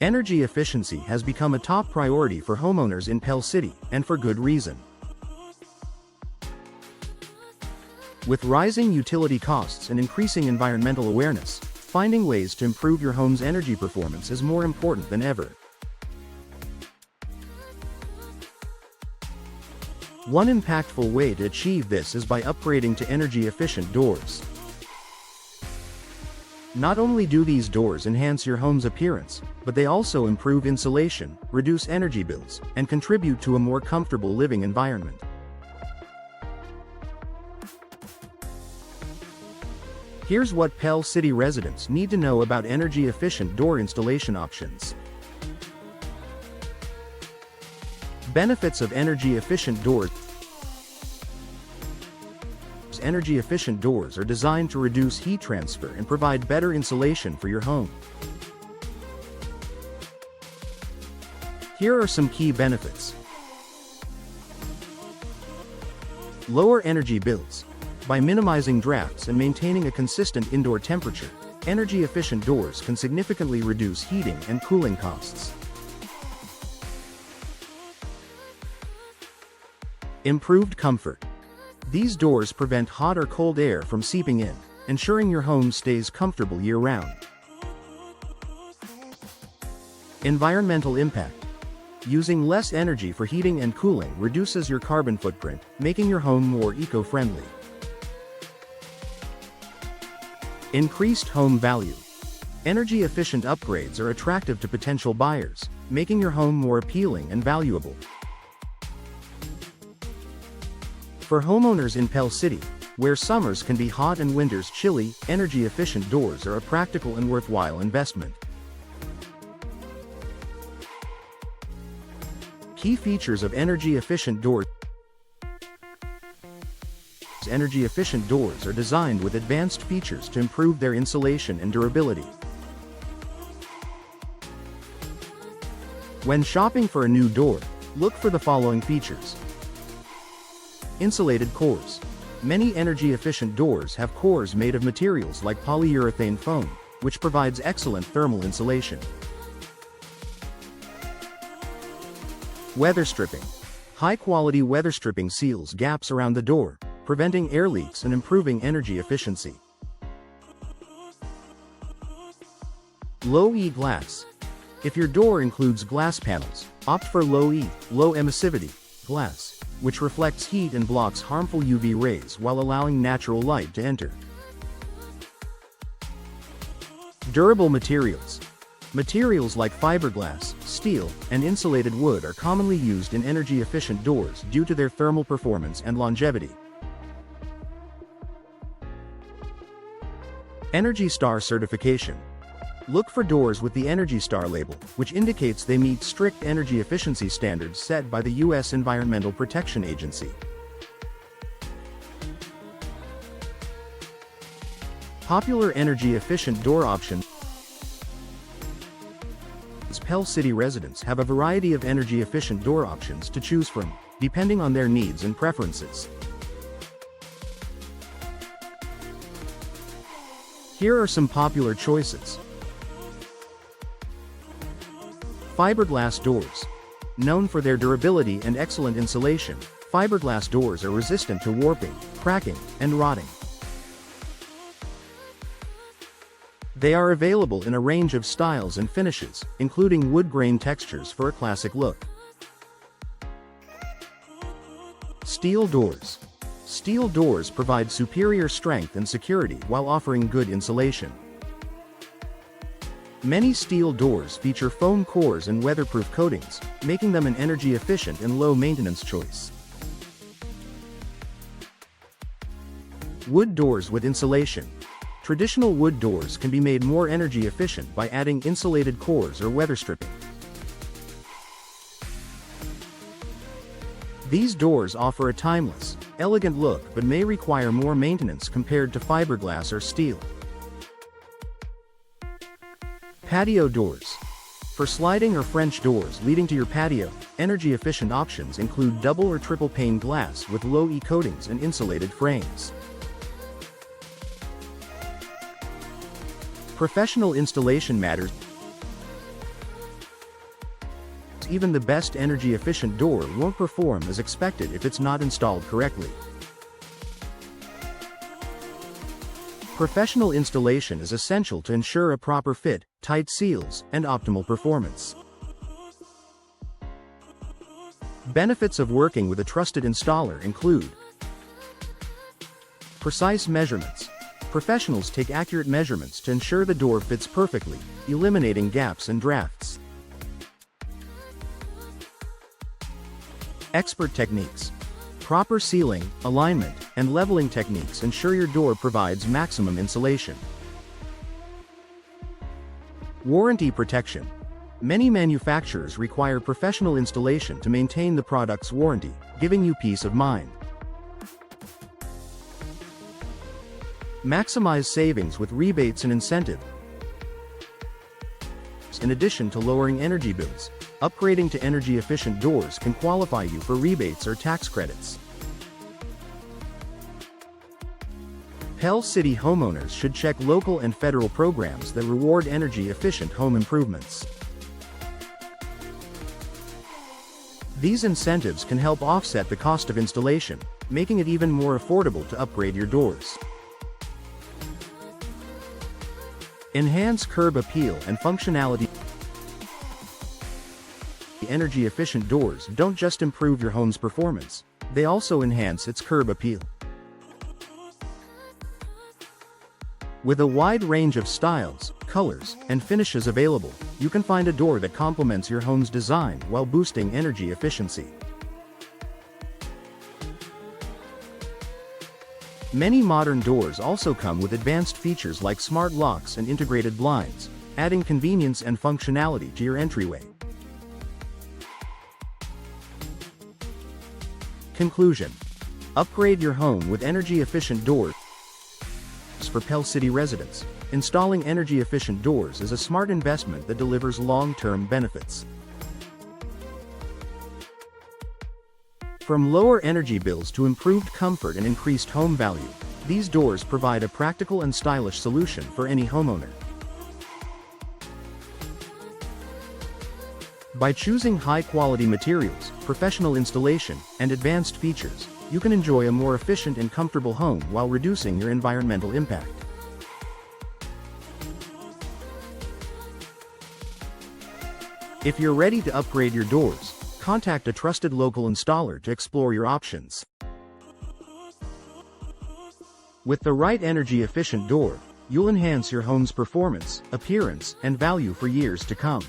Energy efficiency has become a top priority for homeowners in Pell City, and for good reason. With rising utility costs and increasing environmental awareness, finding ways to improve your home's energy performance is more important than ever. One impactful way to achieve this is by upgrading to energy-efficient doors. Not only do these doors enhance your home's appearance, but they also improve insulation, reduce energy bills, and contribute to a more comfortable living environment. Here's what Pell City residents need to know about energy-efficient door installation options. Benefits of energy-efficient doors. Energy-efficient doors are designed to reduce heat transfer and provide better insulation for your home. Here are some key benefits. Lower energy bills. By minimizing drafts and maintaining a consistent indoor temperature, energy-efficient doors can significantly reduce heating and cooling costs. Improved comfort. These doors prevent hot or cold air from seeping in, ensuring your home stays comfortable year-round. Environmental impact. Using less energy for heating and cooling reduces your carbon footprint, making your home more eco-friendly. Increased home value. Energy-efficient upgrades are attractive to potential buyers, making your home more appealing and valuable. For homeowners in Pell City, where summers can be hot and winters chilly, energy-efficient doors are a practical and worthwhile investment. Key features of energy-efficient doors. Energy-efficient doors are designed with advanced features to improve their insulation and durability. When shopping for a new door, look for the following features. Insulated cores. Many energy-efficient doors have cores made of materials like polyurethane foam, which provides excellent thermal insulation. Weather stripping. High-quality weather stripping seals gaps around the door, preventing air leaks and improving energy efficiency. Low-E glass. If your door includes glass panels, opt for low-E, low emissivity glass, which reflects heat and blocks harmful UV rays while allowing natural light to enter. Durable materials. Materials like fiberglass, steel, and insulated wood are commonly used in energy-efficient doors due to their thermal performance and longevity. Energy Star certification. Look for doors with the Energy Star label, which indicates they meet strict energy efficiency standards set by the U.S. Environmental Protection Agency. Popular energy-efficient door options. Pell City residents have a variety of energy-efficient door options to choose from, depending on their needs and preferences. Here are some popular choices. Fiberglass doors. Known for their durability and excellent insulation, fiberglass doors are resistant to warping, cracking, and rotting. They are available in a range of styles and finishes, including wood grain textures for a classic look. Steel doors. Steel doors provide superior strength and security while offering good insulation. Many steel doors feature foam cores and weatherproof coatings, making them an energy-efficient and low-maintenance choice. Wood doors with insulation. Traditional wood doors can be made more energy efficient by adding insulated cores or weather stripping. These doors offer a timeless, elegant look but may require more maintenance compared to fiberglass or steel. Patio doors. For sliding or French doors leading to your patio, energy-efficient options include double or triple pane glass with low-E coatings and insulated frames. Professional installation matters. Even the best energy-efficient door won't perform as expected if it's not installed correctly. Professional installation is essential to ensure a proper fit, tight seals, and optimal performance. Benefits of working with a trusted installer include precise measurements. Professionals take accurate measurements to ensure the door fits perfectly, eliminating gaps and drafts. Expert techniques. Proper sealing, alignment, and leveling techniques ensure your door provides maximum insulation. Warranty protection. Many manufacturers require professional installation to maintain the product's warranty, giving you peace of mind. Maximize savings with rebates and incentives. In addition to lowering energy bills, upgrading to energy-efficient doors can qualify you for rebates or tax credits. Pell City homeowners should check local and federal programs that reward energy-efficient home improvements. These incentives can help offset the cost of installation, making it even more affordable to upgrade your doors. Enhance curb appeal and functionality. Energy-efficient doors don't just improve your home's performance, they also enhance its curb appeal. With a wide range of styles, colors, and finishes available, you can find a door that complements your home's design while boosting energy efficiency. Many modern doors also come with advanced features like smart locks and integrated blinds, adding convenience and functionality to your entryway. Conclusion. Upgrade your home with energy-efficient doors. For Pell City residents, installing energy-efficient doors is a smart investment that delivers long-term benefits. From lower energy bills to improved comfort and increased home value, these doors provide a practical and stylish solution for any homeowner. By choosing high-quality materials, professional installation, and advanced features, you can enjoy a more efficient and comfortable home while reducing your environmental impact. If you're ready to upgrade your doors, contact a trusted local installer to explore your options. With the right energy-efficient door, you'll enhance your home's performance, appearance, and value for years to come.